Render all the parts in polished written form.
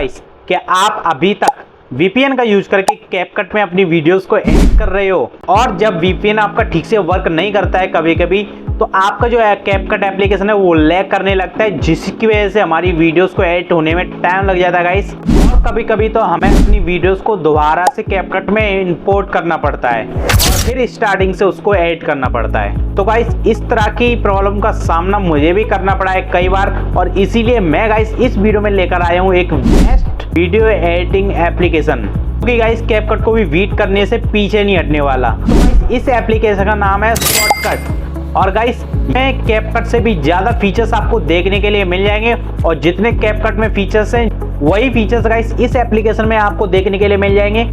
Guys, क्या आप अभी तक VPN का यूज करके कैपकट में अपनी वीडियोस को एडिट कर रहे हो और जब VPN आपका ठीक से वर्क नहीं करता है कभी कभी, तो आपका जो कैपकट एप्लीकेशन है वो लैग करने लगता है, जिसकी वजह से हमारी वीडियोस को एडिट होने में टाइम लग जाता है गाइस। और कभी कभी तो हमें अपनी वीडियोस को दोबारा से कैपकट में इंपोर्ट करना पड़ता है और फिर स्टार्टिंग से उसको एडिट करना पड़ता है। तो गाइस, इस तरह की प्रॉब्लम का सामना मुझे भी करना पड़ा है कई बार, और इसीलिए मैं गाइस इस वीडियो में लेकर आया हूँ एक बेस्ट वीडियो एडिटिंग एप्लीकेशन, क्योंकि गाइस कैपकट को भी बीट करने से पीछे नहीं हटने वाला। तो गाइस इस एप्लीकेशन का नाम है शॉर्टकट, और गाइस में कैपकट से भी ज़्यादा फीचर्स आपको देखने के लिए मिल जाएंगे, और जितने कैपकट में फीचर्स हैं वही फीचर्स गाइस इस एप्लीकेशन में आपको देखने के लिए मिल जाएंगे,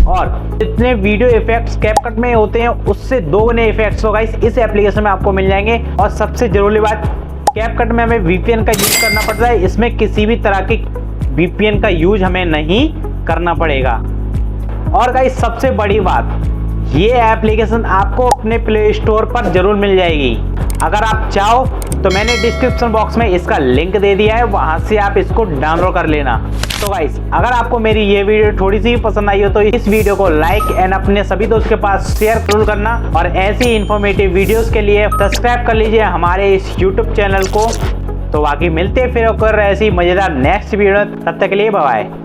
और जितने वीडियो इफेक्ट्स कैपकट में होते हैं उससे दोगुने इफेक्ट्स तो गाइस इस एप्लीकेशन में आपको मिल जाएंगे। और सबसे जरूरी बात, कैपकट में हमें VPN का यूज करना पड़ता है, इसमें किसी भी तरह की VPN का यूज हमें नहीं करना पड़ेगा। और गाइस सबसे बड़ी बात, ये एप्लीकेशन आपको अपने प्ले स्टोर पर जरूर मिल जाएगी। अगर आप चाहो तो मैंने डिस्क्रिप्शन बॉक्स में इसका लिंक दे दिया है, वहां से आप इसको डाउनलोड कर लेना। तो गाइस, अगर आपको मेरी ये वीडियो थोड़ी सी पसंद आई हो तो इस वीडियो को लाइक एंड अपने सभी दोस्तों के पास शेयर जरूर करना, और ऐसी इन्फॉर्मेटिव वीडियोस के लिए सब्सक्राइब कर लीजिए हमारे इस यूट्यूब चैनल को। तो बाकी मिलते फिर होकर ऐसी मजेदार नेक्स्ट वीडियो, तब तक के लिए बाय बाय।